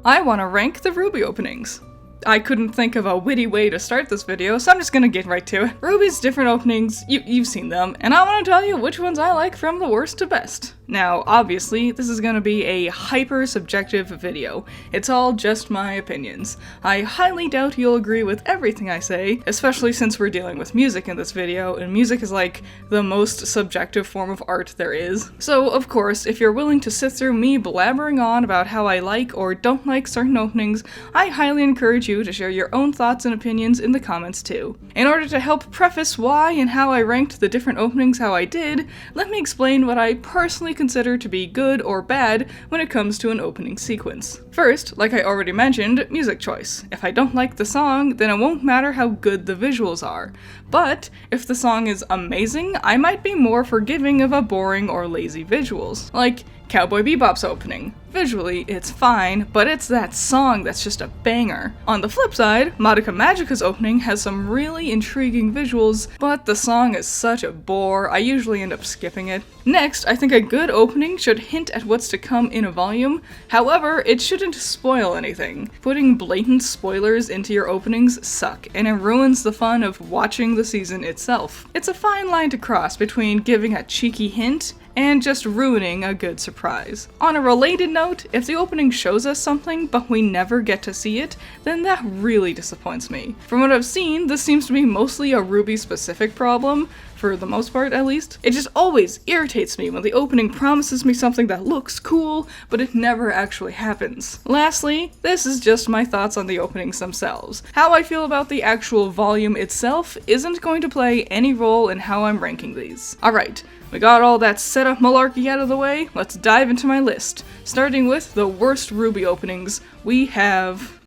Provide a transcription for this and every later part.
I want to rank the RWBY openings. I couldn't think of a witty way to start this video, so I'm just gonna get right to it. RWBY's different openings, you've seen them, and I want to tell you which ones I like from the worst to best. Now, obviously, this is gonna be a hyper-subjective video. It's all just my opinions. I highly doubt you'll agree with everything I say, especially since we're dealing with music in this video, and music is like the most subjective form of art there is. So, of course, if you're willing to sit through me blabbering on about how I like or don't like certain openings, I highly encourage you to share your own thoughts and opinions in the comments too. In order to help preface why and how I ranked the different openings how I did, let me explain what I personally consider to be good or bad when it comes to an opening sequence. First, like I already mentioned, music choice. If I don't like the song, then it won't matter how good the visuals are. But if the song is amazing, I might be more forgiving of a boring or lazy visuals. Like Cowboy Bebop's opening. Visually, it's fine, but it's that song that's just a banger. On the flip side, Madoka Magica's opening has some really intriguing visuals, but the song is such a bore, I usually end up skipping it. Next, I think a good opening should hint at what's to come in a volume, however, it shouldn't spoil anything. Putting blatant spoilers into your openings suck, and it ruins the fun of watching the season itself. It's a fine line to cross between giving a cheeky hint and just ruining a good surprise. On a related note, if the opening shows us something but we never get to see it, then that really disappoints me. From what I've seen, this seems to be mostly a RWBY specific problem, for the most part at least. It just always irritates me when the opening promises me something that looks cool, but it never actually happens. Lastly, this is just my thoughts on the openings themselves. How I feel about the actual volume itself isn't going to play any role in how I'm ranking these. Alright, we got all that setup malarkey out of the way, let's dive into my list. Starting with the worst RWBY openings, we have...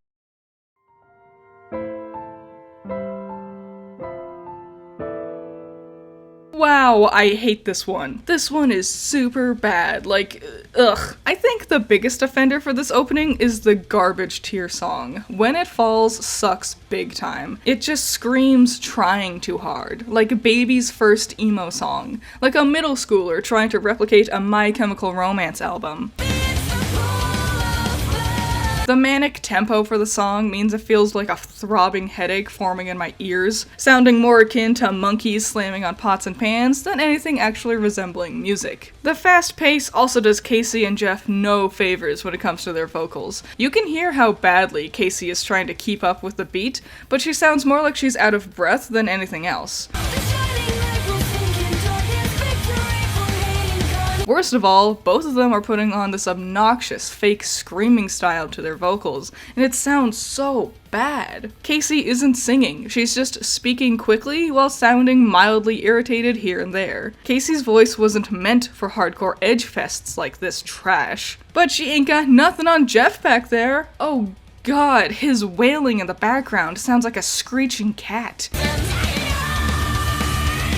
Wow, I hate this one. This one is super bad, like, ugh. I think the biggest offender for this opening is the garbage tier song. When It Falls sucks big time. It just screams trying too hard, like a baby's first emo song, like a middle schooler trying to replicate a My Chemical Romance album. The manic tempo for the song means it feels like a throbbing headache forming in my ears, sounding more akin to monkeys slamming on pots and pans than anything actually resembling music. The fast pace also does Casey and Jeff no favors when it comes to their vocals. You can hear how badly Casey is trying to keep up with the beat, but she sounds more like she's out of breath than anything else. Worst of all, both of them are putting on this obnoxious, fake screaming style to their vocals, and it sounds so bad. Casey isn't singing, she's just speaking quickly while sounding mildly irritated here and there. Casey's voice wasn't meant for hardcore edge fests like this trash. But she ain't got nothing on Jeff back there. Oh god, his wailing in the background sounds like a screeching cat.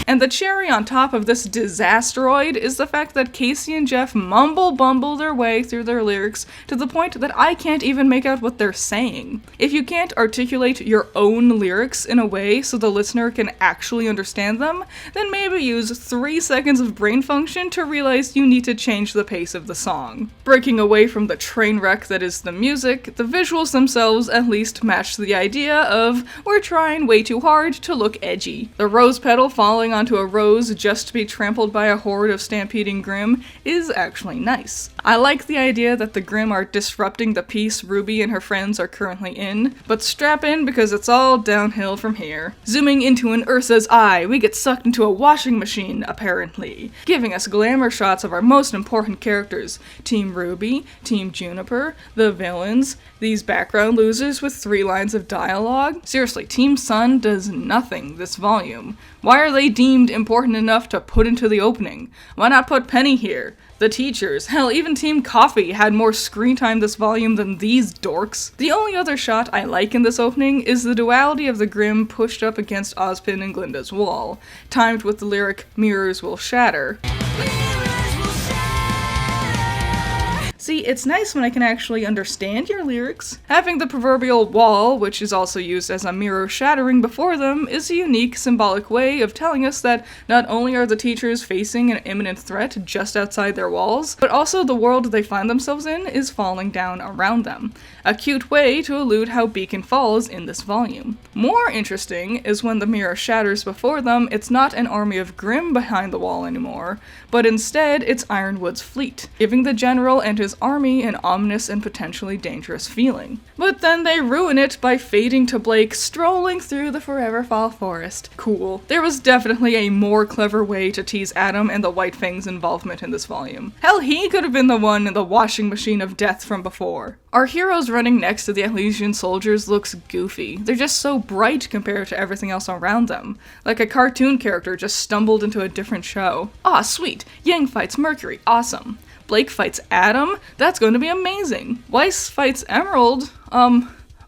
And the cherry on top of this disasteroid is the fact that Casey and Jeff mumble-bumble their way through their lyrics to the point that I can't even make out what they're saying. If you can't articulate your own lyrics in a way so the listener can actually understand them, then maybe use 3 seconds of brain function to realize you need to change the pace of the song. Breaking away from the train wreck that is the music, the visuals themselves at least match the idea of we're trying way too hard to look edgy. The rose petal falling onto a rose just to be trampled by a horde of stampeding Grimm is actually nice. I like the idea that the Grimm are disrupting the peace RWBY and her friends are currently in, but strap in because it's all downhill from here. Zooming into an Ursa's eye, we get sucked into a washing machine, apparently, giving us glamour shots of our most important characters, Team RWBY, Team Juniper, the villains, these background losers with 3 lines of dialogue. Seriously, Team Sun does nothing this volume. Why are they deemed important enough to put into the opening? Why not put Penny here? The teachers, hell, even Team Coffee had more screen time this volume than these dorks. The only other shot I like in this opening is the duality of the Grimm pushed up against Ozpin and Glinda's wall, timed with the lyric, "Mirrors will shatter." See, it's nice when I can actually understand your lyrics. Having the proverbial wall, which is also used as a mirror shattering before them, is a unique symbolic way of telling us that not only are the teachers facing an imminent threat just outside their walls, but also the world they find themselves in is falling down around them. A cute way to allude how Beacon falls in this volume. More interesting is when the mirror shatters before them, it's not an army of Grimm behind the wall anymore, but instead it's Ironwood's fleet, giving the general and his army an ominous and potentially dangerous feeling. But then they ruin it by fading to Blake strolling through the Foreverfall forest. Cool. There was definitely a more clever way to tease Adam and the White Fang's involvement in this volume. Hell, he could have been the one in the washing machine of death from before. Our heroes running next to the Elysian soldiers looks goofy. They're just so bright compared to everything else around them. Like a cartoon character just stumbled into a different show. Aw, sweet. Yang fights Mercury. Awesome. Blake fights Adam? That's going to be amazing. Weiss fights Emerald?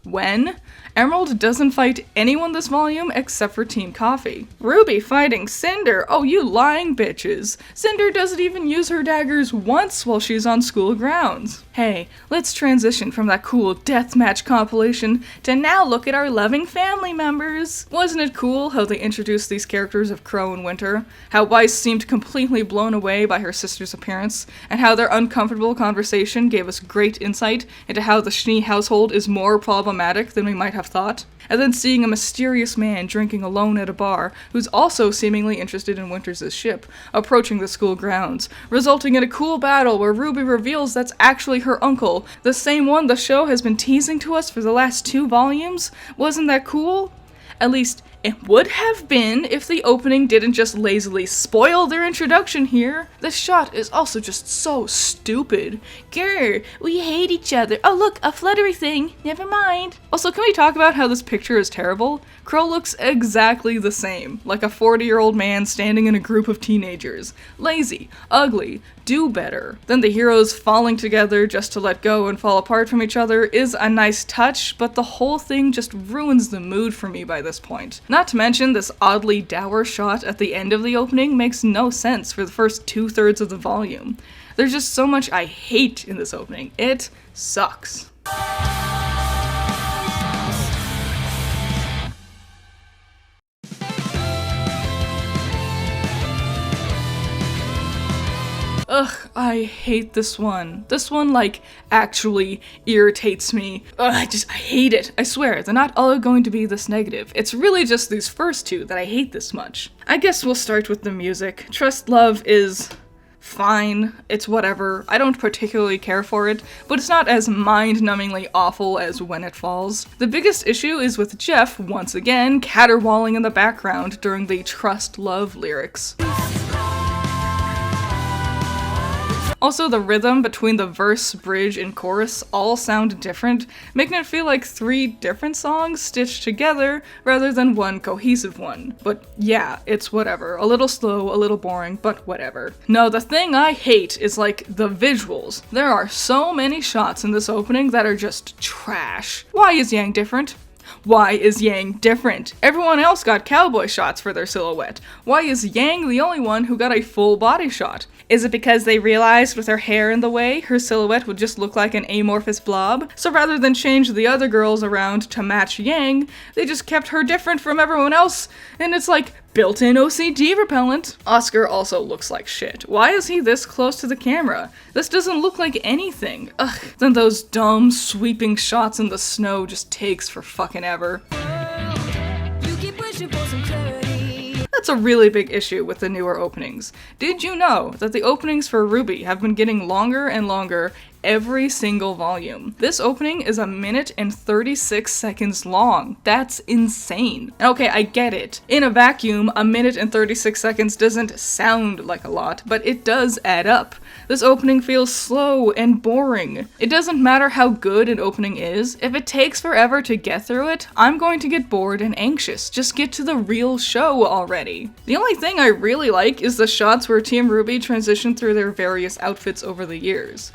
When? Emerald doesn't fight anyone this volume except for Team Coffee. Ruby fighting Cinder? Oh, you lying bitches. Cinder doesn't even use her daggers once while she's on school grounds. Hey, let's transition from that cool deathmatch compilation to now look at our loving family members. Wasn't it cool how they introduced these characters of Crow and Winter? How Weiss seemed completely blown away by her sister's appearance, and how their uncomfortable conversation gave us great insight into how the Schnee household is more problematic than we might have thought. And then seeing a mysterious man drinking alone at a bar, who's also seemingly interested in Winters' ship, approaching the school grounds, resulting in a cool battle where Ruby reveals that's actually her uncle, the same one the show has been teasing to us for the last 2 volumes. Wasn't that cool? At least, it would have been if the opening didn't just lazily spoil their introduction here. This shot is also just so stupid. Grr, we hate each other. Oh look, a fluttery thing. Never mind. Also, can we talk about how this picture is terrible? Crow looks exactly the same, like a 40-year-old man standing in a group of teenagers. Lazy, ugly, do better. Then the heroes falling together just to let go and fall apart from each other is a nice touch, but the whole thing just ruins the mood for me by this point. Not to mention, this oddly dour shot at the end of the opening makes no sense for the first 2/3 of the volume. There's just so much I hate in this opening. It sucks. Ugh, I hate this one. This one, like, actually irritates me. Ugh, I hate it. I swear, they're not all going to be this negative. It's really just these first 2 that I hate this much. I guess we'll start with the music. Trust Love is fine. It's whatever. I don't particularly care for it, but it's not as mind-numbingly awful as When It Falls. The biggest issue is with Jeff, once again, caterwauling in the background during the Trust Love lyrics. Also, the rhythm between the verse, bridge, and chorus all sound different, making it feel like 3 different songs stitched together rather than one cohesive one. But yeah, it's whatever. A little slow, a little boring, but whatever. No, the thing I hate is like the visuals. There are so many shots in this opening that are just trash. Why is Yang different? Why is Yang different? Everyone else got cowboy shots for their silhouette. Why is Yang the only one who got a full body shot? Is it because they realized with her hair in the way, her silhouette would just look like an amorphous blob? So rather than change the other girls around to match Yang, they just kept her different from everyone else, and it's like built-in OCD repellent. Oscar also looks like shit. Why is he this close to the camera? This doesn't look like anything. Ugh. Then those dumb, sweeping shots in the snow just takes for fucking ever. That's a really big issue with the newer openings. Did you know that the openings for RWBY have been getting longer and longer every single volume? This opening is 1 minute and 36 seconds long. That's insane. And okay, I get it. In a vacuum, 1 minute and 36 seconds doesn't sound like a lot, but it does add up. This opening feels slow and boring. It doesn't matter how good an opening is. If it takes forever to get through it, I'm going to get bored and anxious. Just get to the real show already. The only thing I really like is the shots where Team RWBY transition through their various outfits over the years.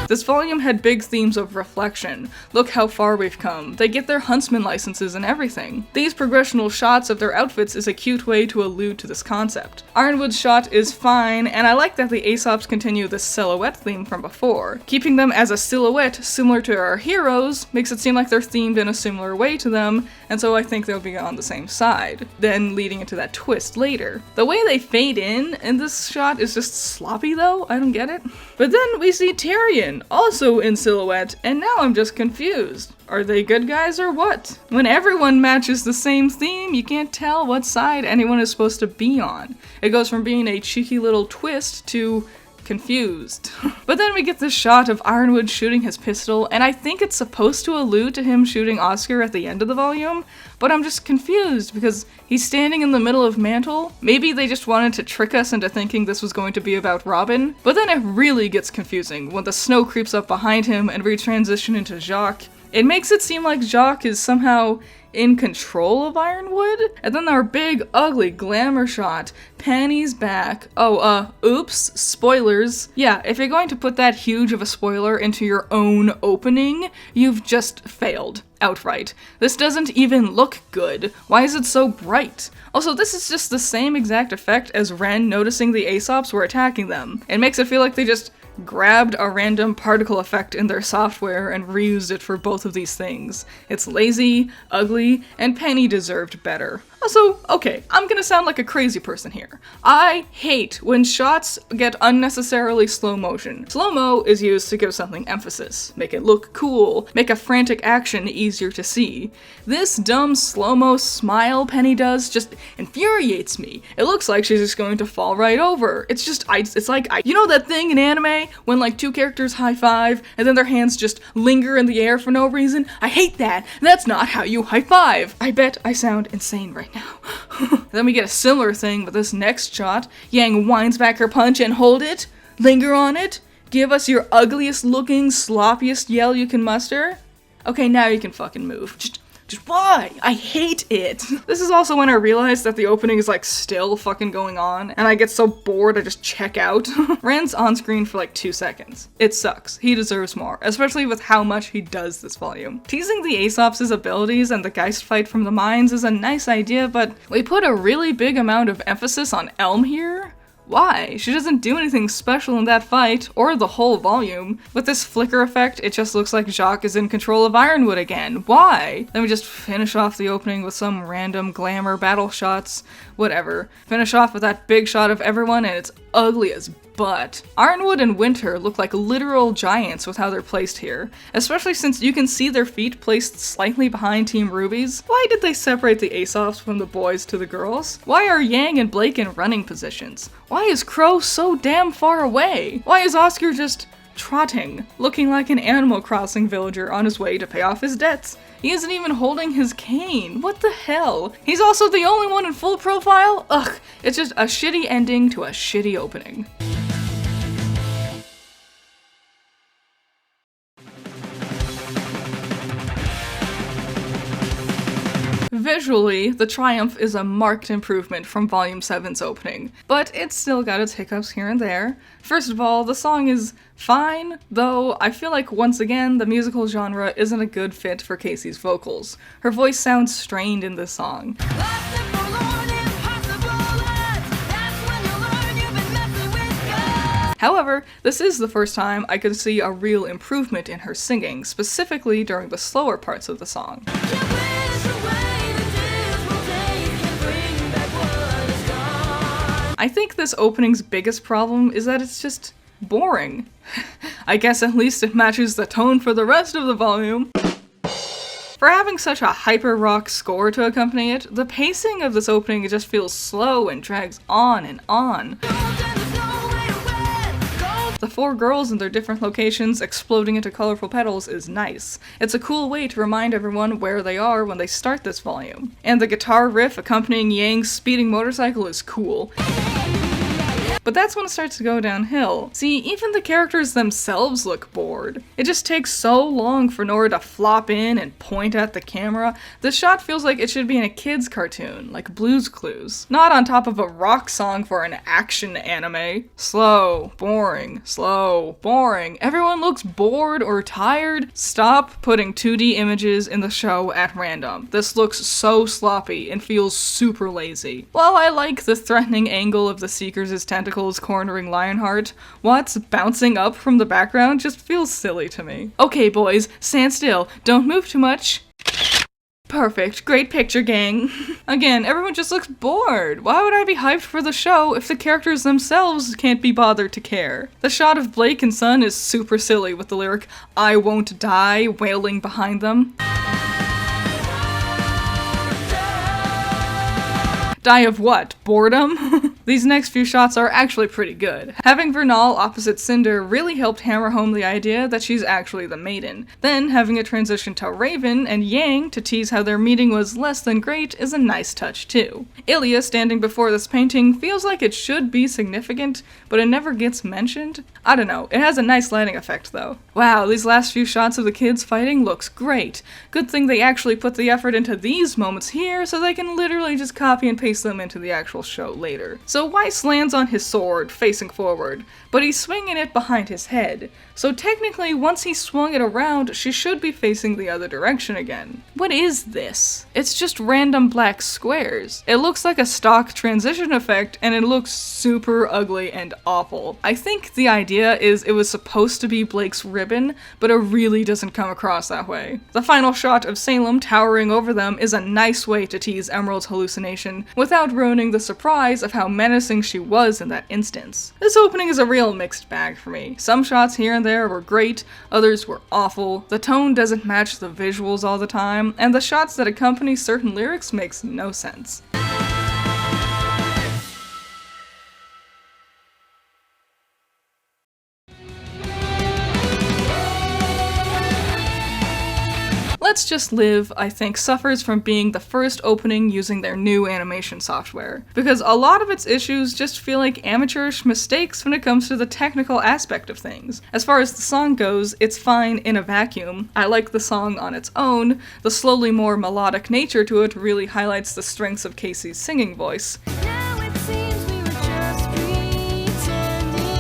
This volume had big themes of reflection. Look how far we've come. They get their huntsman licenses and everything. These progressional shots of their outfits is a cute way to allude to this concept. Ironwood's shot is fine, and I like that the Aesops continue this silhouette theme from before. Keeping them as a silhouette similar to our heroes makes it seem like they're themed in a similar way to them, and so I think they'll be on the same side, then leading into that twist later. The way they fade in this shot is just sloppy though, I don't get it. But then we see Tyrion, also in silhouette, and now I'm just confused. Are they good guys or what? When everyone matches the same theme, you can't tell what side anyone is supposed to be on. It goes from being a cheeky little twist to confused. But then we get this shot of Ironwood shooting his pistol, and I think it's supposed to allude to him shooting Oscar at the end of the volume, but I'm just confused because he's standing in the middle of Mantle. Maybe they just wanted to trick us into thinking this was going to be about Robin, but then it really gets confusing when the snow creeps up behind him and we transition into Jacques. It makes it seem like Jacques is somehow in control of Ironwood, and then our big, ugly glamour shot, Penny's back. Oh, oops, spoilers. Yeah, if you're going to put that huge of a spoiler into your own opening, you've just failed. Outright. This doesn't even look good. Why is it so bright? Also, this is just the same exact effect as Ren noticing the Aesops were attacking them. It makes it feel like they just grabbed a random particle effect in their software and reused it for both of these things. It's lazy, ugly, and Penny deserved better. Also, okay, I'm gonna sound like a crazy person here. I hate when shots get unnecessarily slow motion. Slow-mo is used to give something emphasis, make it look cool, make a frantic action easier to see. This dumb slow-mo smile Penny does just infuriates me. It looks like she's just going to fall right over. It's just, you know that thing in anime when like two characters high-five and then their hands just linger in the air for no reason? I hate that. That's not how you high-five. I bet I sound insane right now. Then we get a similar thing with this next shot. Yang winds back her punch and hold it, linger on it, give us your ugliest looking, sloppiest yell you can muster. Okay, now you can fucking move. Just why? I hate it. This is also when I realized that the opening is like still fucking going on, and I get so bored I just check out. Ren's on screen for like 2 seconds. It sucks. He deserves more, especially with how much he does this volume. Teasing the Aesops' abilities and the Geist fight from the mines is a nice idea, but we put a really big amount of emphasis on Elm here. Why? She doesn't do anything special in that fight, or the whole volume. With this flicker effect, it just looks like Jacques is in control of Ironwood again. Why? Then we just finish off the opening with some random glamour battle shots. Whatever. Finish off with that big shot of everyone, and it's ugly as butt. Ironwood and Winter look like literal giants with how they're placed here, especially since you can see their feet placed slightly behind Team RWBY's. Why did they separate the Aesops from the boys to the girls? Why are Yang and Blake in running positions? Why is Crow so damn far away? Why is Oscar just trotting, looking like an Animal Crossing villager on his way to pay off his debts? He isn't even holding his cane. What the hell? He's also the only one in full profile? Ugh, it's just a shitty ending to a shitty opening. Visually, The Triumph is a marked improvement from Volume 7's opening, but it's still got its hiccups here and there. First of all, the song is fine, though I feel like once again the musical genre isn't a good fit for Casey's vocals. Her voice sounds strained in this song. However, this is the first time I could see a real improvement in her singing, specifically during the slower parts of the song. I think this opening's biggest problem is that it's just boring. I guess at least it matches the tone for the rest of the volume. For having such a hyper-rock score to accompany it, the pacing of this opening just feels slow and drags on and on. The four girls in their different locations exploding into colorful petals is nice. It's a cool way to remind everyone where they are when they start this volume. And the guitar riff accompanying Yang's speeding motorcycle is cool. But that's when it starts to go downhill. See, even the characters themselves look bored. It just takes so long for Nora to flop in and point at the camera. The shot feels like it should be in a kid's cartoon, like Blue's Clues. Not on top of a rock song for an action anime. Slow, boring, slow, boring. Everyone looks bored or tired. Stop putting 2D images in the show at random. This looks so sloppy and feels super lazy. While I like the threatening angle of the Seekers' tentacles cornering Lionheart, what's bouncing up from the background just feels silly to me. Okay boys, stand still, don't move too much. Perfect, great picture, gang. Again, everyone just looks bored. Why would I be hyped for the show if the characters themselves can't be bothered to care? The shot of Blake and Sun is super silly with the lyric, "I won't die," wailing behind them. Die of what? Boredom? These next few shots are actually pretty good. Having Vernal opposite Cinder really helped hammer home the idea that she's actually the maiden. Then having it transition to Raven and Yang to tease how their meeting was less than great is a nice touch too. Ilya standing before this painting feels like it should be significant, but it never gets mentioned. I don't know, it has a nice lighting effect though. Wow, these last few shots of the kids fighting looks great. Good thing they actually put the effort into these moments here so they can literally just copy and paste them into the actual show later. So Weiss lands on his sword, facing forward, but he's swinging it behind his head. So technically, once he swung it around, she should be facing the other direction again. What is this? It's just random black squares. It looks like a stock transition effect, and it looks super ugly and awful. I think the idea is it was supposed to be Blake's ribbon, but it really doesn't come across that way. The final shot of Salem towering over them is a nice way to tease Emerald's hallucination, without ruining the surprise of how menacing she was in that instance. This opening is a real mixed bag for me. Some shots here and there were great, others were awful, the tone doesn't match the visuals all the time, and the shots that accompany certain lyrics makes no sense. Let's Just Live, I think, suffers from being the first opening using their new animation software, because a lot of its issues just feel like amateurish mistakes when it comes to the technical aspect of things. As far as the song goes, it's fine in a vacuum. I like the song on its own. The slowly more melodic nature to it really highlights the strengths of Casey's singing voice.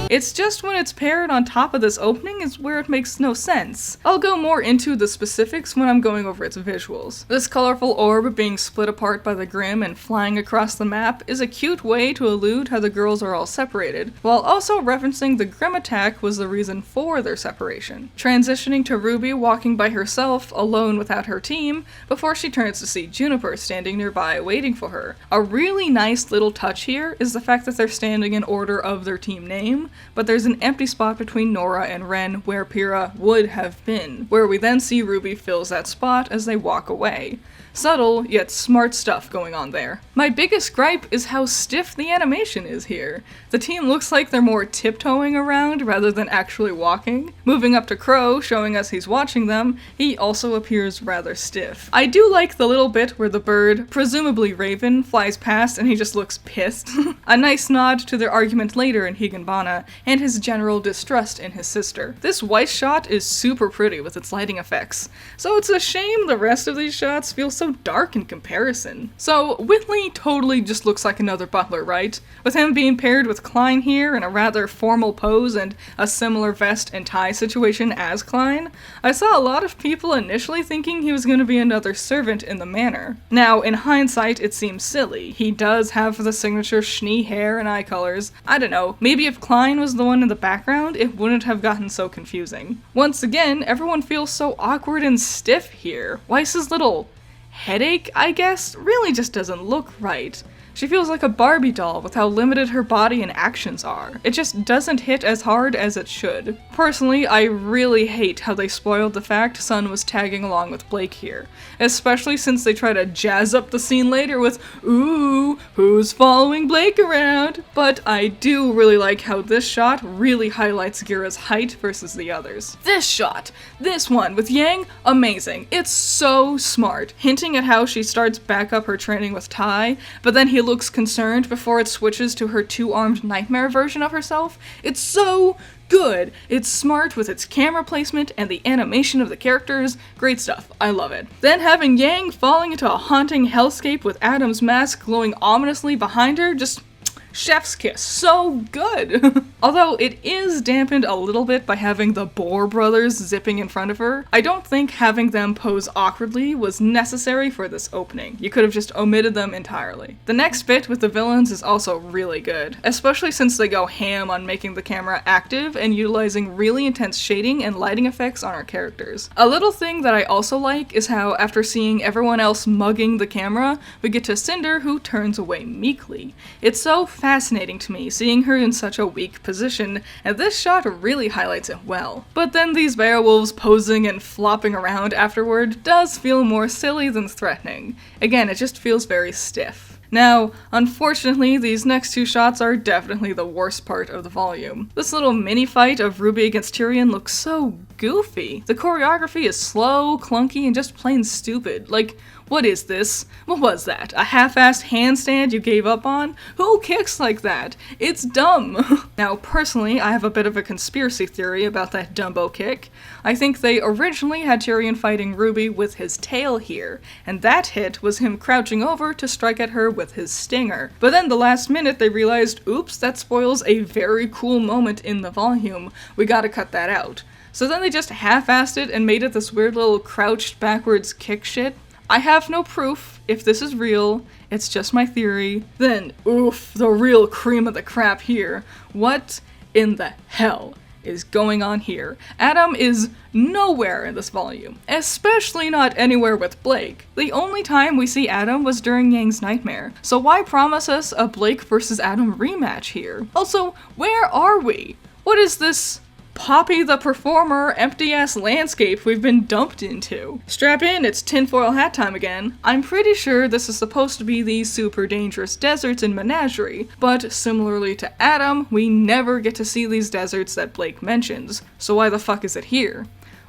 It's just when it's paired on top of this opening is where it makes no sense. I'll go more into the specifics when I'm going over its visuals. This colorful orb being split apart by the Grim and flying across the map is a cute way to allude how the girls are all separated, while also referencing the Grim attack was the reason for their separation. Transitioning to Ruby walking by herself, alone without her team, before she turns to see Juniper standing nearby waiting for her. A really nice little touch here is the fact that they're standing in order of their team name, but there's an empty spot between Nora and Ren where Pyrrha would have been, where we then see Ruby fills that spot as they walk away. Subtle, yet smart stuff going on there. My biggest gripe is how stiff the animation is here. The team looks like they're more tiptoeing around rather than actually walking. Moving up to Crow, showing us he's watching them, he also appears rather stiff. I do like the little bit where the bird, presumably Raven, flies past and he just looks pissed. A nice nod to their argument later in Higanbana, and his general distrust in his sister. This Weiss shot is super pretty with its lighting effects, so it's a shame the rest of these shots feel so dark in comparison. So Whitley totally just looks like another butler, right? With him being paired with Klein here in a rather formal pose and a similar vest and tie situation as Klein, I saw a lot of people initially thinking he was going to be another servant in the manor. Now, in hindsight, it seems silly. He does have the signature Schnee hair and eye colors. I don't know, maybe if Klein was the one in the background, it wouldn't have gotten so confusing. Once again, everyone feels so awkward and stiff here. Weiss's little headache, I guess, really just doesn't look right. She feels like a Barbie doll with how limited her body and actions are. It just doesn't hit as hard as it should. Personally, I really hate how they spoiled the fact Sun was tagging along with Blake here, especially since they try to jazz up the scene later with, "Ooh, who's following Blake around?" But I do really like how this shot really highlights Gira's height versus the others. This shot, this one with Yang, amazing. It's so smart, hinting at how she starts back up her training with Tai, but then he looks concerned before it switches to her two-armed nightmare version of herself. It's so good. It's smart with its camera placement and the animation of the characters. Great stuff. I love it. Then having Yang falling into a haunting hellscape with Adam's mask glowing ominously behind her, just chef's kiss. So good! Although it is dampened a little bit by having the Bohr brothers zipping in front of her, I don't think having them pose awkwardly was necessary for this opening. You could have just omitted them entirely. The next bit with the villains is also really good, especially since they go ham on making the camera active and utilizing really intense shading and lighting effects on our characters. A little thing that I also like is how after seeing everyone else mugging the camera, we get to Cinder, who turns away meekly. It's so fascinating to me seeing her in such a weak position, and this shot really highlights it well. But then these werewolves posing and flopping around afterward does feel more silly than threatening. Again, it just feels very stiff. Now, unfortunately, these next two shots are definitely the worst part of the volume. This little mini fight of RWBY against Tyrion looks so goofy. The choreography is slow, clunky, and just plain stupid. Like, what is this? What was that? A half-assed handstand you gave up on? Who kicks like that? It's dumb. Now, personally, I have a bit of a conspiracy theory about that Dumbo kick. I think they originally had Tyrion fighting RWBY with his tail here, and that hit was him crouching over to strike at her with his stinger. But then the last minute they realized, oops, that spoils a very cool moment in the volume. We gotta cut that out. So then they just half-assed it and made it this weird little crouched backwards kick shit. I have no proof if this is real, it's just my theory. Then, oof, the real cream of the crap here. What in the hell is going on here? Adam is nowhere in this volume, especially not anywhere with Blake. The only time we see Adam was during Yang's nightmare, so why promise us a Blake versus Adam rematch here? Also, where are we? What is this Poppy the Performer empty-ass landscape we've been dumped into? Strap in, it's tinfoil hat time again. I'm pretty sure this is supposed to be the super dangerous deserts in Menagerie, but similarly to Adam, we never get to see these deserts that Blake mentions, so why the fuck is it here?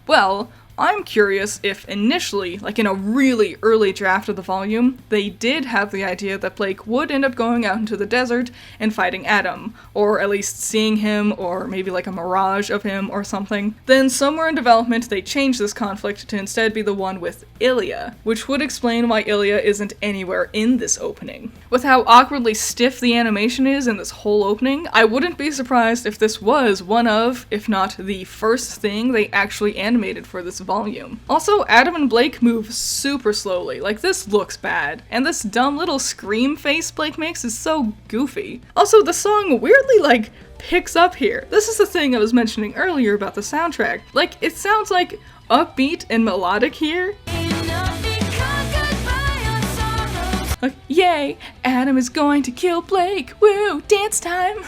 Well, I'm curious if initially, like in a really early draft of the volume, they did have the idea that Blake would end up going out into the desert and fighting Adam, or at least seeing him, or maybe like a mirage of him or something. Then somewhere in development they changed this conflict to instead be the one with Ilya, which would explain why Ilya isn't anywhere in this opening. With how awkwardly stiff the animation is in this whole opening, I wouldn't be surprised if this was one of, if not the first thing they actually animated for this volume. Also, Adam and Blake move super slowly, like this looks bad, and this dumb little scream face Blake makes is so goofy. Also, the song weirdly like picks up here. This is the thing I was mentioning earlier about the soundtrack. Like, it sounds like upbeat and melodic here. Like, yay, Adam is going to kill Blake, woo, dance time!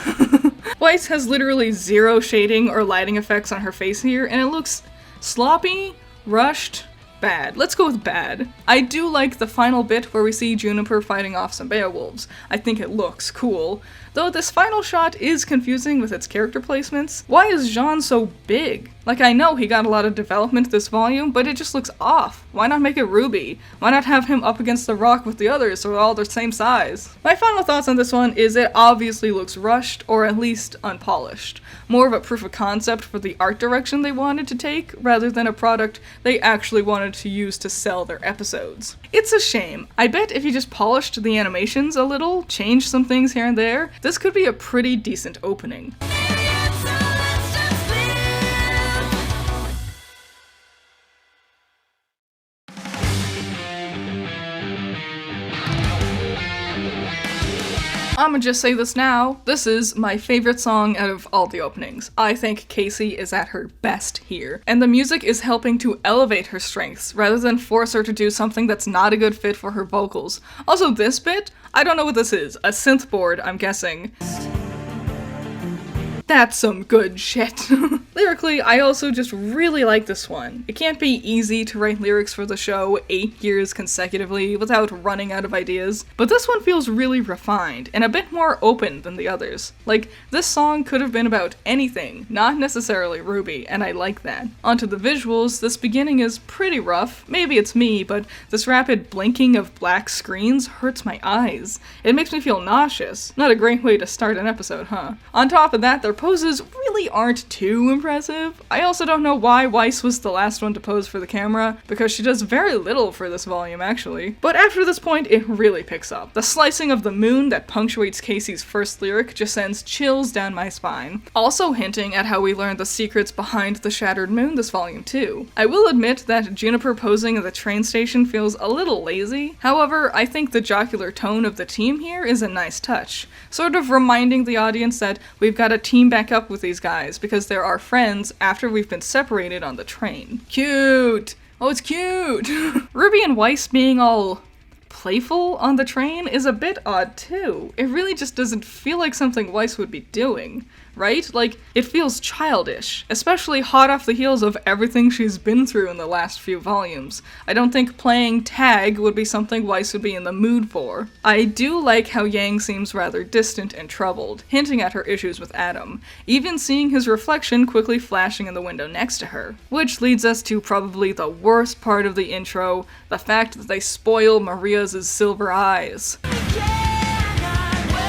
Weiss has literally zero shading or lighting effects on her face here, and it looks sloppy, rushed, bad. Let's go with bad. I do like the final bit where we see Juniper fighting off some beowulfs. I think it looks cool. Though this final shot is confusing with its character placements. Why is Jean so big? Like, I know he got a lot of development this volume, but it just looks off. Why not make it RWBY? Why not have him up against the rock with the others so they're all the same size? My final thoughts on this one is it obviously looks rushed, or at least unpolished. More of a proof of concept for the art direction they wanted to take, rather than a product they actually wanted to use to sell their episodes. It's a shame. I bet if you just polished the animations a little, changed some things here and there, this could be a pretty decent opening. I'ma just say this now, this is my favorite song out of all the openings. I think Casey is at her best here, and the music is helping to elevate her strengths, rather than force her to do something that's not a good fit for her vocals. Also this bit, I don't know what this is, a synth board, I'm guessing. That's some good shit. Lyrically, I also just really like this one. It can't be easy to write lyrics for the show 8 years consecutively without running out of ideas, but this one feels really refined and a bit more open than the others. Like, this song could have been about anything, not necessarily RWBY, and I like that. Onto the visuals, this beginning is pretty rough. Maybe it's me, but this rapid blinking of black screens hurts my eyes. It makes me feel nauseous. Not a great way to start an episode, huh? On top of that, their poses really aren't too impressive. I also don't know why Weiss was the last one to pose for the camera, because she does very little for this volume actually. But after this point, it really picks up. The slicing of the moon that punctuates Casey's first lyric just sends chills down my spine. Also hinting at how we learn the secrets behind the shattered moon this volume too. I will admit that Juniper posing at the train station feels a little lazy. However, I think the jocular tone of the team here is a nice touch, sort of reminding the audience that we've got to team back up with these guys because they're our friends after we've been separated on the train. Cute! Oh, it's cute! RWBY and Weiss being all playful on the train is a bit odd too. It really just doesn't feel like something Weiss would be doing, right? Like, it feels childish, especially hot off the heels of everything she's been through in the last few volumes. I don't think playing tag would be something Weiss would be in the mood for. I do like how Yang seems rather distant and troubled, hinting at her issues with Adam, even seeing his reflection quickly flashing in the window next to her. Which leads us to probably the worst part of the intro, the fact that they spoil Maria's silver eyes.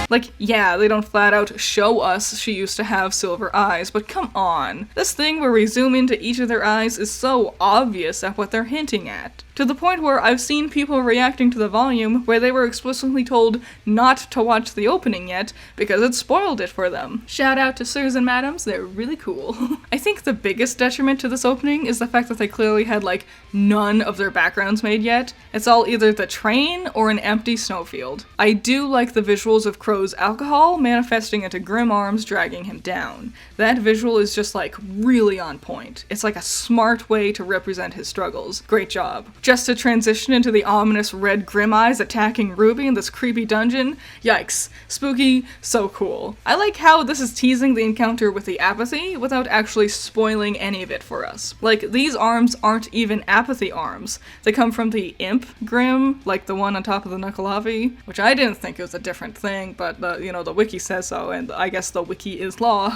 Like, yeah, they don't flat out show us she used to have silver eyes, but come on. This thing where we zoom into each of their eyes is so obvious at what they're hinting at. To the point where I've seen people reacting to the volume where they were explicitly told not to watch the opening yet because it spoiled it for them. Shout out to sirs and madams, they're really cool. I think the biggest detriment to this opening is the fact that they clearly had like none of their backgrounds made yet. It's all either the train or an empty snowfield. I do like the visuals of Crow's alcohol manifesting into Grim arms dragging him down. That visual is just like really on point. It's like a smart way to represent his struggles. Great job. Just to transition into the ominous red Grim eyes attacking RWBY in this creepy dungeon. Yikes. Spooky, so cool. I like how this is teasing the encounter with the apathy without actually spoiling any of it for us. Like, these arms aren't even apathy arms. They come from the imp Grim, like the one on top of the Nukkalavi, which I didn't think it was a different thing, but the wiki says so, and I guess the wiki is law.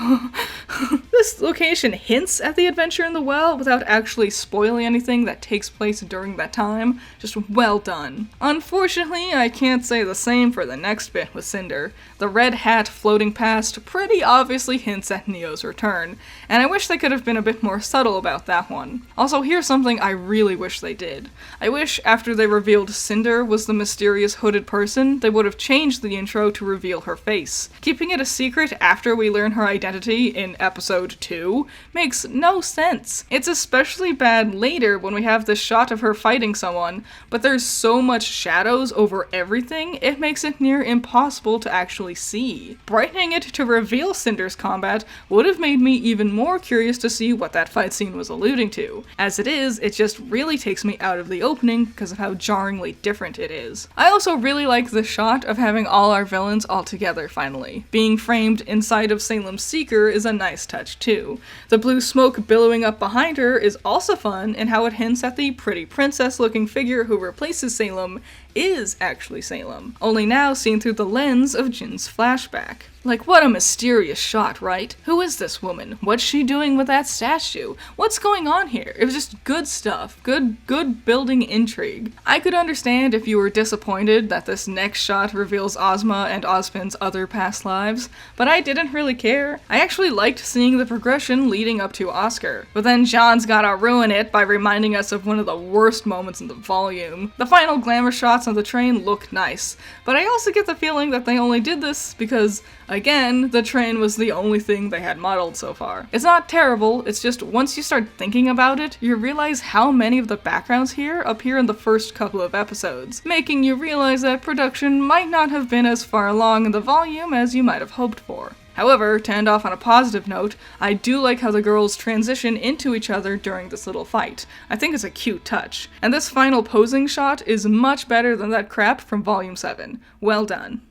This location hints at the adventure in the well without actually spoiling anything that takes place during that time. Just well done. Unfortunately, I can't say the same for the next bit with Cinder. The red hat floating past pretty obviously hints at Neo's return, and I wish they could have been a bit more subtle about that one. Also, here's something I really wish they did. I wish after they revealed Cinder was the mysterious hooded person, they would have changed the intro to reveal her face. Keeping it a secret after we learn her identity in episode 2 makes no sense. It's especially bad later when we have this shot of her fighting someone, but there's so much shadows over everything, it makes it near impossible to actually see. Brightening it to reveal Cinder's combat would have made me even more curious to see what that fight scene was alluding to. As it is, it just really takes me out of the opening because of how jarringly different it is. I also really like the shot of having all our villains all together finally. Being framed inside of Salem's Seeker is a nice touch too. The blue smoke billowing up behind her is also fun in how it hints at the pretty princess looking figure who replaces Salem is actually Salem, only now seen through the lens of Jin's flashback. Like, what a mysterious shot, right? Who is this woman? What's she doing with that statue? What's going on here? It was just good stuff. Good building intrigue. I could understand if you were disappointed that this next shot reveals Ozma and Ozpin's other past lives, but I didn't really care. I actually liked seeing the progression leading up to Oscar, but then John's gotta ruin it by reminding us of one of the worst moments in the volume. The final glamour shots on the train look nice, but I also get the feeling that they only did this because, again, the train was the only thing they had modeled so far. It's not terrible, it's just once you start thinking about it, you realize how many of the backgrounds here appear in the first couple of episodes, making you realize that production might not have been as far along in the volume as you might have hoped for. However, to end off on a positive note, I do like how the girls transition into each other during this little fight. I think it's a cute touch. And this final posing shot is much better than that crap from Volume 7. Well done.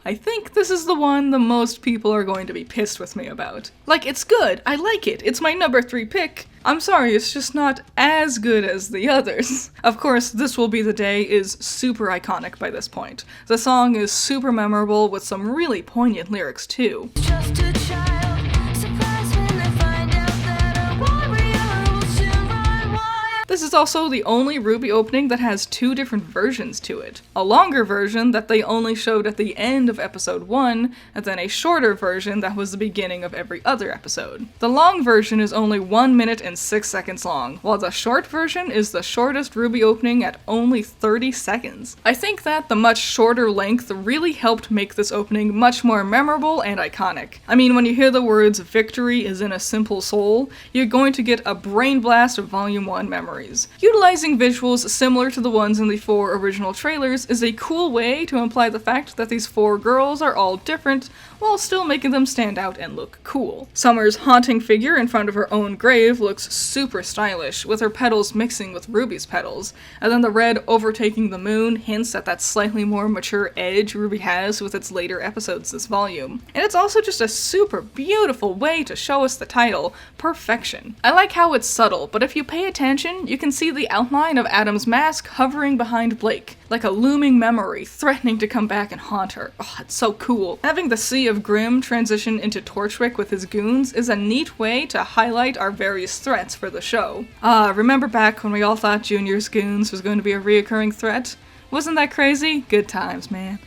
I think this is the one the most people are going to be pissed with me about. Like, it's good, I like it, it's my number 3 pick. I'm sorry, it's just not as good as the others. Of course, This Will Be the Day is super iconic by this point. The song is super memorable with some really poignant lyrics too. Just a child, surprised when they find out that a warrior will soon run wild. This is also the only RWBY opening that has 2 different versions to it. A longer version that they only showed at the end of episode 1, and then a shorter version that was the beginning of every other episode. The long version is only 1 minute and 6 seconds long, while the short version is the shortest RWBY opening at only 30 seconds. I think that the much shorter length really helped make this opening much more memorable and iconic. I mean, when you hear the words "victory is in a simple soul," you're going to get a brain blast of Volume 1 memories. Utilizing visuals similar to the ones in the 4 original trailers is a cool way to imply the fact that these 4 girls are all different, while still making them stand out and look cool. Summer's haunting figure in front of her own grave looks super stylish, with her petals mixing with RWBY's petals, and then the red overtaking the moon hints at that slightly more mature edge RWBY has with its later episodes this volume. And it's also just a super beautiful way to show us the title, Perfection. I like how it's subtle, but if you pay attention, you can see the outline of Adam's mask hovering behind Blake, like a looming memory threatening to come back and haunt her. Oh, it's so cool. Having the Sea of Grimm transition into Torchwick with his goons is a neat way to highlight our various threats for the show. Remember back when we all thought Junior's goons was going to be a reoccurring threat? Wasn't that crazy? Good times, man.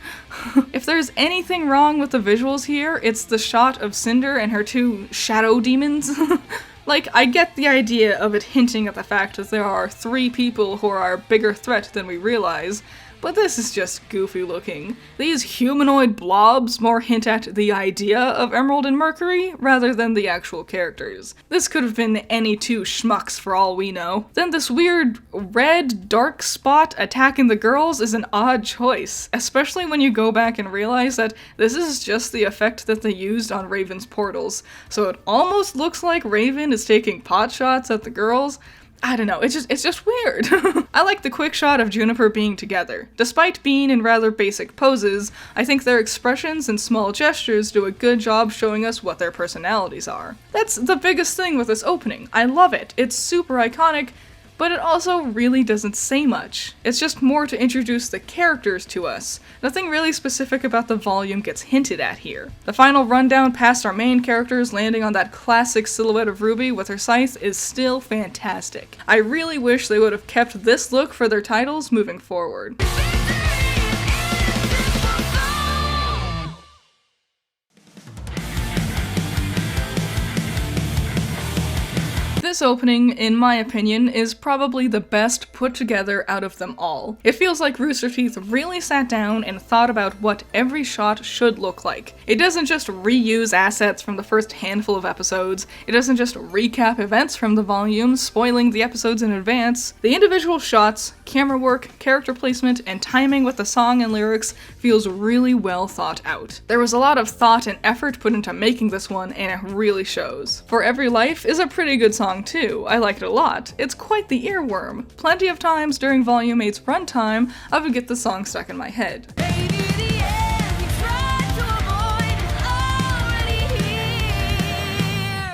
If there's anything wrong with the visuals here, it's the shot of Cinder and her 2 shadow demons. Like, I get the idea of it hinting at the fact that there are 3 people who are a bigger threat than we realize, but this is just goofy looking. These humanoid blobs more hint at the idea of Emerald and Mercury, rather than the actual characters. This could have been any 2 schmucks for all we know. Then this weird red dark spot attacking the girls is an odd choice, especially when you go back and realize that this is just the effect that they used on Raven's portals, so it almost looks like Raven is taking pot shots at the girls. I don't know, it's just weird. I like the quick shot of Juniper being together. Despite being in rather basic poses, I think their expressions and small gestures do a good job showing us what their personalities are. That's the biggest thing with this opening. I love it. It's super iconic, but it also really doesn't say much. It's just more to introduce the characters to us. Nothing really specific about the volume gets hinted at here. The final rundown past our main characters landing on that classic silhouette of RWBY with her scythe is still fantastic. I really wish they would have kept this look for their titles moving forward. This opening, in my opinion, is probably the best put together out of them all. It feels like Rooster Teeth really sat down and thought about what every shot should look like. It doesn't just reuse assets from the first handful of episodes, it doesn't just recap events from the volume, spoiling the episodes in advance. The individual shots, camera work, character placement, and timing with the song and lyrics feels really well thought out. There was a lot of thought and effort put into making this one, and it really shows. For Every Life is a pretty good song too. I like it a lot. It's quite the earworm. Plenty of times during Volume 8's runtime, I would get the song stuck in my head.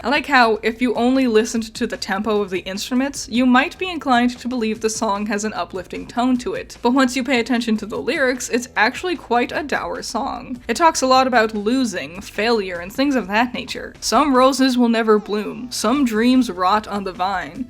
I like how, if you only listened to the tempo of the instruments, you might be inclined to believe the song has an uplifting tone to it. But once you pay attention to the lyrics, it's actually quite a dour song. It talks a lot about losing, failure, and things of that nature. Some roses will never bloom, some dreams rot on the vine.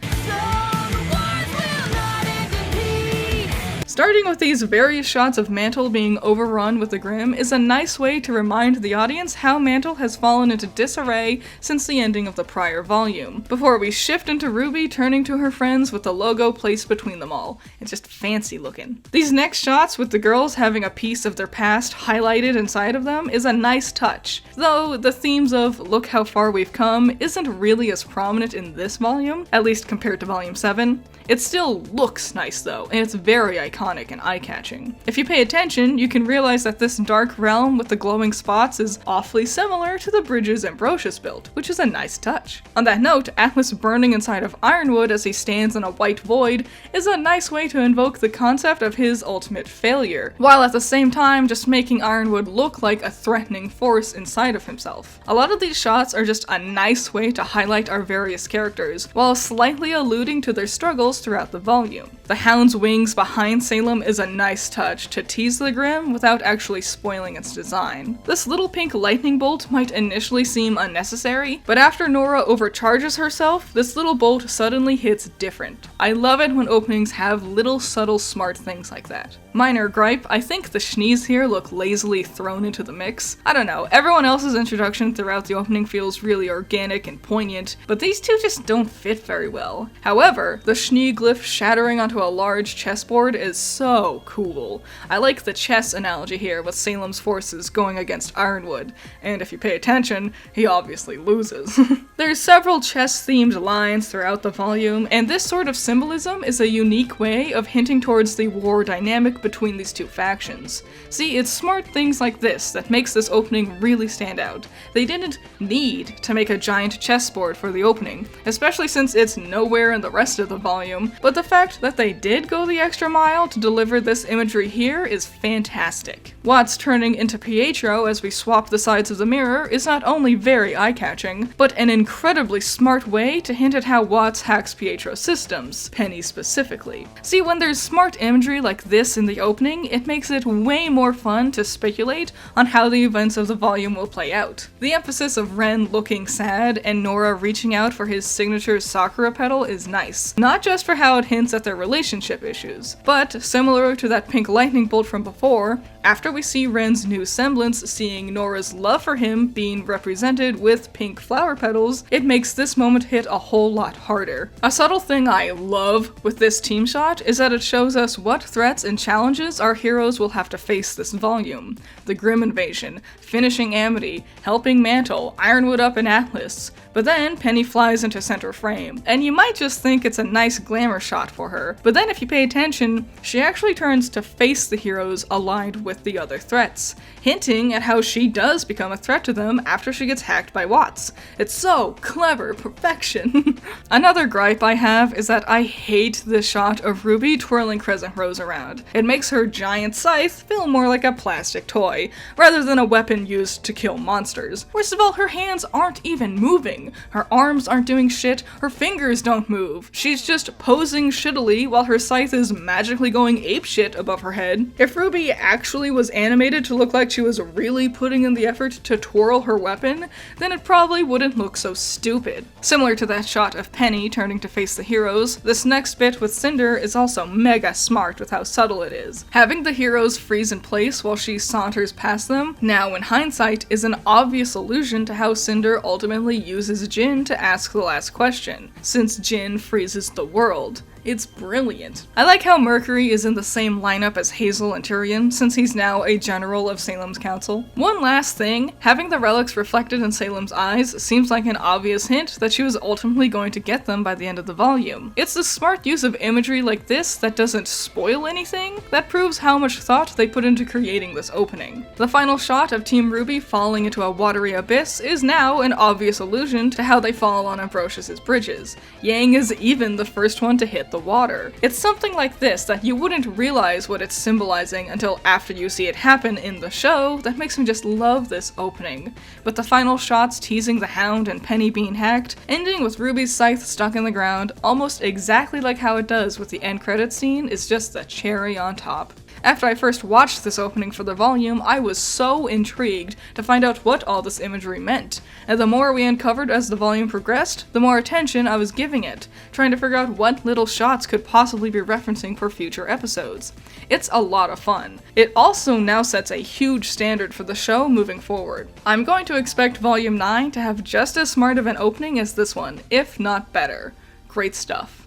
Starting with these various shots of Mantle being overrun with the Grimm is a nice way to remind the audience how Mantle has fallen into disarray since the ending of the prior volume, before we shift into RWBY turning to her friends with the logo placed between them all. It's just fancy looking. These next shots with the girls having a piece of their past highlighted inside of them is a nice touch, though the themes of "look how far we've come" isn't really as prominent in this volume, at least compared to Volume 7. It still looks nice though, and it's very iconic. iconic and eye-catching. If you pay attention, you can realize that this dark realm with the glowing spots is awfully similar to the bridges Ambrosius built, which is a nice touch. On that note, Atlas burning inside of Ironwood as he stands in a white void is a nice way to invoke the concept of his ultimate failure, while at the same time just making Ironwood look like a threatening force inside of himself. A lot of these shots are just a nice way to highlight our various characters, while slightly alluding to their struggles throughout the volume. The Hound's wings behind Salem is a nice touch to tease the Grimm without actually spoiling its design. This little pink lightning bolt might initially seem unnecessary, but after Nora overcharges herself, this little bolt suddenly hits different. I love it when openings have little subtle smart things like that. Minor gripe, I think the Shnees here look lazily thrown into the mix. I don't know, everyone else's introduction throughout the opening feels really organic and poignant, but these two just don't fit very well. However, the Schnee glyph shattering onto a large chessboard is so cool. I like the chess analogy here with Salem's forces going against Ironwood, and if you pay attention, he obviously loses. There's several chess-themed lines throughout the volume, and this sort of symbolism is a unique way of hinting towards the war dynamic between these two factions. See, it's smart things like this that makes this opening really stand out. They didn't need to make a giant chessboard for the opening, especially since it's nowhere in the rest of the volume, but the fact that they did go the extra mile to deliver this imagery here is fantastic. Watts turning into Pietro as we swap the sides of the mirror is not only very eye-catching, but an incredibly smart way to hint at how Watts hacks Pietro's systems, Penny specifically. See, when there's smart imagery like this in the opening, it makes it way more fun to speculate on how the events of the volume will play out. The emphasis of Ren looking sad and Nora reaching out for his signature Sakura petal is nice, not just for how it hints at their relationship issues, but similar to that pink lightning bolt from before, after we see Ren's new semblance seeing Nora's love for him being represented with pink flower petals, it makes this moment hit a whole lot harder. A subtle thing I love with this team shot is that it shows us what threats and challenges our heroes will have to face this volume. The Grimm invasion, finishing Amity, helping Mantle, Ironwood up in Atlas, but then Penny flies into center frame, and you might just think it's a nice glamour shot for her, but then if you pay attention, she actually turns to face the heroes aligned with the other threats, hinting at how she does become a threat to them after she gets hacked by Watts. It's so clever, perfection. Another gripe I have is that I hate the shot of RWBY twirling Crescent Rose around. It makes her giant scythe feel more like a plastic toy, rather than a weapon used to kill monsters. Worst of all, her hands aren't even moving. Her arms aren't doing shit, her fingers don't move. She's just posing shittily while her scythe is magically going apeshit above her head. If RWBY actually was animated to look like she was really putting in the effort to twirl her weapon, then it probably wouldn't look so stupid. Similar to that shot of Penny turning to face the heroes, this next bit with Cinder is also mega smart with how subtle it is. Having the heroes freeze in place while she saunters past them, now in hindsight, is an obvious allusion to how Cinder ultimately uses Jin to ask the last question, since Jin freezes the world. It's brilliant. I like how Mercury is in the same lineup as Hazel and Tyrion, since he's now a general of Salem's council. One last thing, having the relics reflected in Salem's eyes seems like an obvious hint that she was ultimately going to get them by the end of the volume. It's the smart use of imagery like this that doesn't spoil anything, that proves how much thought they put into creating this opening. The final shot of Team RWBY falling into a watery abyss is now an obvious allusion to how they fall on Ambrosius's bridges. Yang is even the first one to hit the water. It's something like this that you wouldn't realize what it's symbolizing until after you see it happen in the show that makes me just love this opening. But the final shots teasing the Hound and Penny being hacked, ending with RWBY's scythe stuck in the ground, almost exactly like how it does with the end credits scene, is just the cherry on top. After I first watched this opening for the volume, I was so intrigued to find out what all this imagery meant, and the more we uncovered as the volume progressed, the more attention I was giving it, trying to figure out what little shots could possibly be referencing for future episodes. It's a lot of fun. It also now sets a huge standard for the show moving forward. I'm going to expect Volume 9 to have just as smart of an opening as this one, if not better. Great stuff.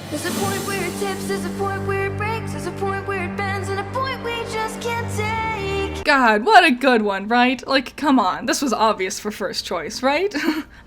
There's a point where it tips, there's a point where it breaks, there's a point where it bends, and a point we just can't take. God, what a good one, right? Like, come on, this was obvious for first choice, right?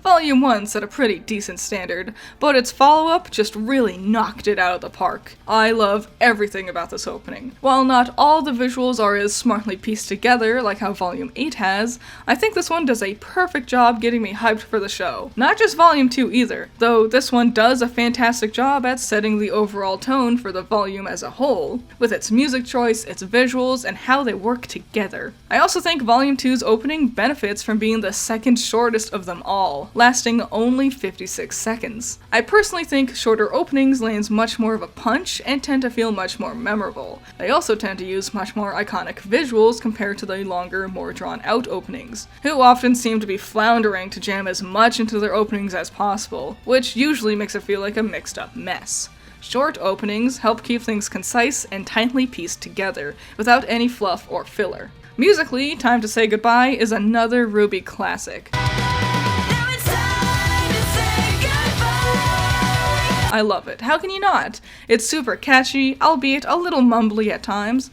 Volume 1 set a pretty decent standard, but its follow-up just really knocked it out of the park. I love everything about this opening. While not all the visuals are as smartly pieced together like how Volume 8 has, I think this one does a perfect job getting me hyped for the show. Not just Volume 2 either, though this one does a fantastic job at setting the overall tone for the volume as a whole, with its music choice, its visuals, and how they work together. I also think Volume 2's opening benefits from being the second shortest of them all, lasting only 56 seconds. I personally think shorter openings lands much more of a punch and tend to feel much more memorable. They also tend to use much more iconic visuals compared to the longer, more drawn out openings, who often seem to be floundering to jam as much into their openings as possible, which usually makes it feel like a mixed up mess. Short openings help keep things concise and tightly pieced together, without any fluff or filler. Musically, Time to Say Goodbye is another RWBY classic. Now it's time to say goodbye. I love it. How can you not? It's super catchy, albeit a little mumbly at times.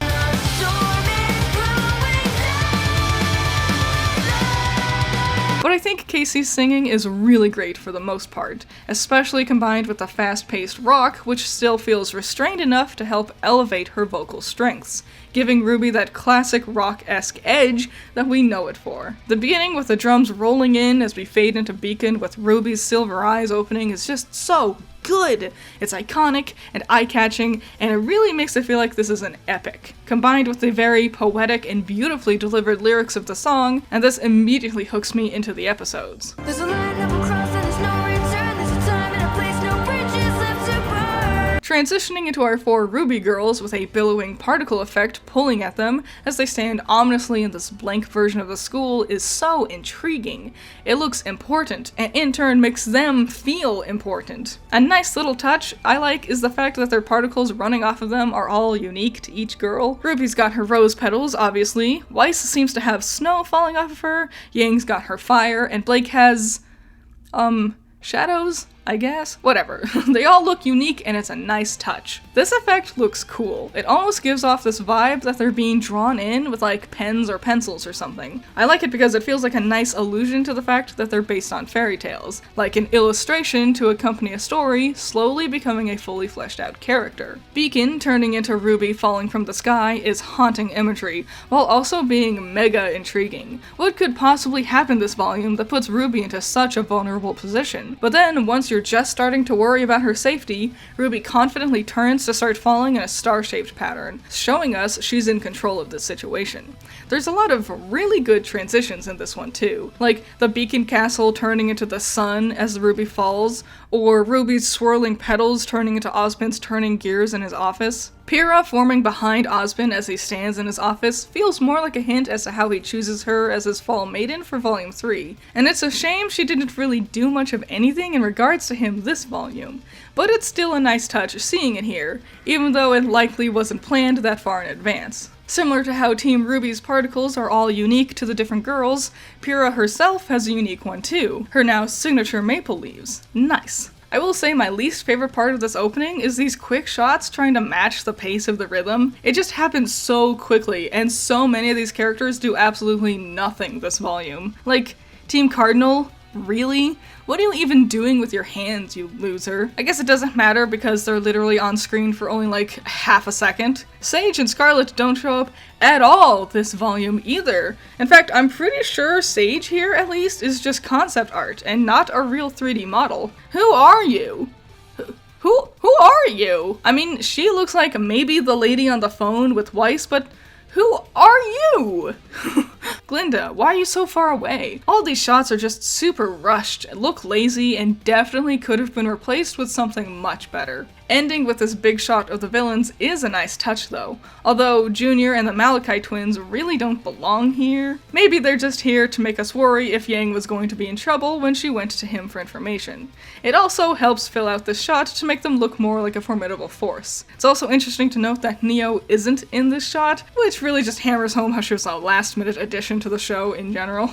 But I think Casey's singing is really great for the most part, especially combined with the fast-paced rock, which still feels restrained enough to help elevate her vocal strengths, giving RWBY that classic rock-esque edge that we know it for. The beginning with the drums rolling in as we fade into Beacon with RWBY's Silver Eyes opening is just so good! It's iconic and eye-catching, and it really makes it feel like this is an epic. Combined with the very poetic and beautifully delivered lyrics of the song, and this immediately hooks me into the episodes. There's a line that will cross and there's no return. There's a time and a place, no bridges left to burn. Transitioning into our 4 RWBY girls with a billowing particle effect pulling at them as they stand ominously in this blank version of the school is so intriguing. It looks important, and in turn makes them feel important. A nice little touch I like is the fact that their particles running off of them are all unique to each girl. RWBY's got her rose petals, obviously, Weiss seems to have snow falling off of her, Yang's got her fire, and Blake has, shadows? I guess? Whatever. They all look unique and it's a nice touch. This effect looks cool. It almost gives off this vibe that they're being drawn in with like pens or pencils or something. I like it because it feels like a nice allusion to the fact that they're based on fairy tales, like an illustration to accompany a story slowly becoming a fully fleshed out character. Beacon turning into RWBY falling from the sky is haunting imagery, while also being mega intriguing. What could possibly happen this volume that puts RWBY into such a vulnerable position? But then once you're just starting to worry about her safety, RWBY confidently turns to start falling in a star-shaped pattern, showing us she's in control of this situation. There's a lot of really good transitions in this one too, like the Beacon Castle turning into the sun as RWBY falls, or RWBY's swirling petals turning into Ozpin's turning gears in his office. Pyrrha forming behind Ozpin as he stands in his office feels more like a hint as to how he chooses her as his fall maiden for Volume 3, and it's a shame she didn't really do much of anything in regards to him this volume, but it's still a nice touch seeing it here, even though it likely wasn't planned that far in advance. Similar to how Team RWBY's particles are all unique to the different girls, Pyrrha herself has a unique one too, her now signature maple leaves. Nice. I will say my least favorite part of this opening is these quick shots trying to match the pace of the rhythm. It just happens so quickly, and so many of these characters do absolutely nothing this volume. Like, Team Cardinal? Really? What are you even doing with your hands, you loser? I guess it doesn't matter because they're literally on screen for only like half a second. Sage and Scarlet don't show up at all this volume either. In fact, I'm pretty sure Sage here at least is just concept art and not a real 3D model. Who are you? Who are you? I mean, she looks like maybe the lady on the phone with Weiss, but who are you? Glinda, why are you so far away? All these shots are just super rushed, look lazy, and definitely could have been replaced with something much better. Ending with this big shot of the villains is a nice touch though, although Junior and the Malachite twins really don't belong here. Maybe they're just here to make us worry if Yang was going to be in trouble when she went to him for information. It also helps fill out this shot to make them look more like a formidable force. It's also interesting to note that Neo isn't in this shot, which really just hammers home how she was a last-minute addition addition to the show in general.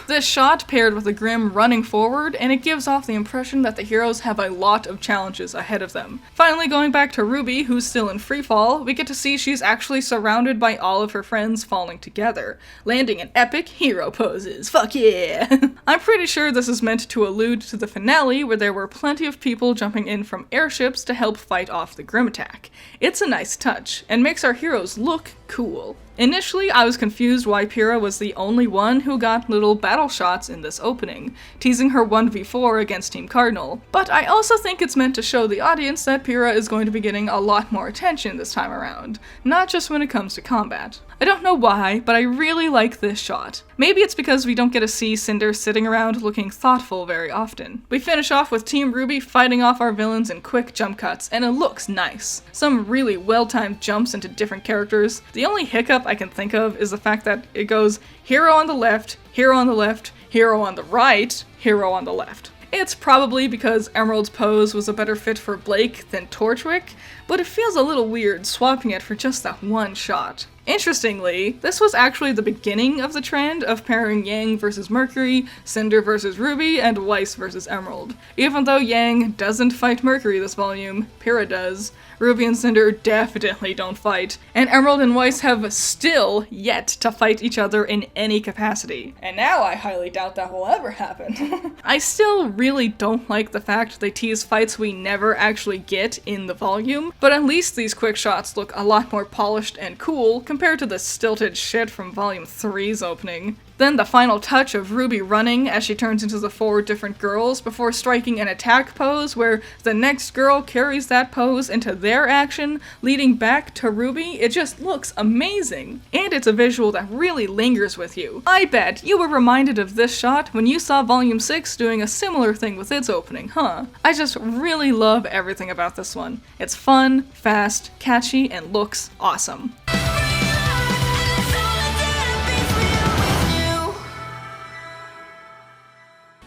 This shot paired with the Grimm running forward, and it gives off the impression that the heroes have a lot of challenges ahead of them. Finally, going back to RWBY, who's still in freefall, we get to see she's actually surrounded by all of her friends falling together, landing in epic hero poses. Fuck yeah! I'm pretty sure this is meant to allude to the finale, where there were plenty of people jumping in from airships to help fight off the Grimm attack. It's a nice touch, and makes our heroes look cool. Initially, I was confused why Pyrrha was the only one who got little battle shots in this opening, teasing her 1v4 against Team Cardinal, but I also think it's meant to show the audience that Pyrrha is going to be getting a lot more attention this time around, not just when it comes to combat. I don't know why, but I really like this shot. Maybe it's because we don't get to see Cinder sitting around looking thoughtful very often. We finish off with Team RWBY fighting off our villains in quick jump cuts, and it looks nice. Some really well-timed jumps into different characters. The only hiccup I can think of is the fact that it goes hero on the left, hero on the left, hero on the right, hero on the left. It's probably because Emerald's pose was a better fit for Blake than Torchwick, but it feels a little weird swapping it for just that one shot. Interestingly, this was actually the beginning of the trend of pairing Yang versus Mercury, Cinder versus RWBY, and Weiss versus Emerald. Even though Yang doesn't fight Mercury this volume, Pyrrha does. RWBY and Cinder definitely don't fight, and Emerald and Weiss have still yet to fight each other in any capacity. And now I highly doubt that will ever happen. I still really don't like the fact they tease fights we never actually get in the volume, but at least these quick shots look a lot more polished and cool compared to the stilted shit from Volume 3's opening. Then the final touch of RWBY running as she turns into the 4 different girls before striking an attack pose where the next girl carries that pose into their action, leading back to RWBY. It just looks amazing. And it's a visual that really lingers with you. I bet you were reminded of this shot when you saw Volume 6 doing a similar thing with its opening, huh? I just really love everything about this one. It's fun, fast, catchy, and looks awesome.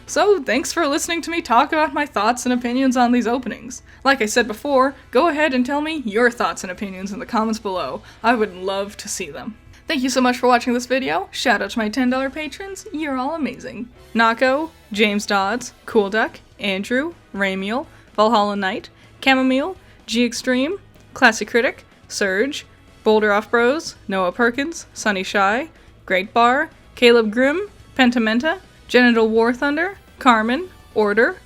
So, thanks for listening to me talk about my thoughts and opinions on these openings. Like I said before, go ahead and tell me your thoughts and opinions in the comments below. I would love to see them. Thank you so much for watching this video. Shout out to my $10 patrons. You're all amazing. Nako, James Dodds, Cool Duck, Andrew, Ramiel, Valhalla Knight, Chamomile, G Extreme, Classy Critic, Surge, Boulder Off Bros, Noah Perkins, Sunny Shy, Great Bar, Caleb Grimm, Pentamenta, Genital War Thunder, Carmen, Order,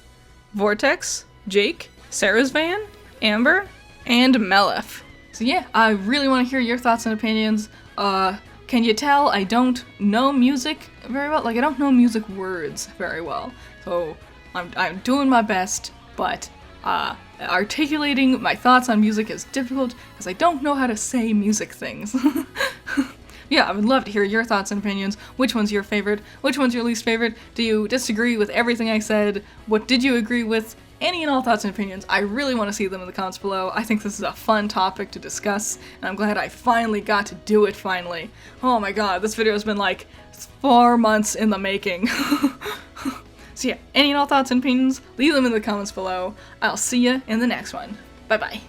Vortex, Jake, Sarah's Van, Amber, and Melef. So yeah, I really want to hear your thoughts and opinions. Can you tell I don't know music very well? Like, I don't know music words very well. So I'm doing my best, but articulating my thoughts on music is difficult because I don't know how to say music things. Yeah, I would love to hear your thoughts and opinions. Which one's your favorite? Which one's your least favorite? Do you disagree with everything I said? What did you agree with? Any and all thoughts and opinions. I really want to see them in the comments below. I think this is a fun topic to discuss, and I'm glad I finally got to do it finally. Oh my god, this video has been like 4 months in the making. So yeah, any and all thoughts and opinions, leave them in the comments below. I'll see you in the next one. Bye bye.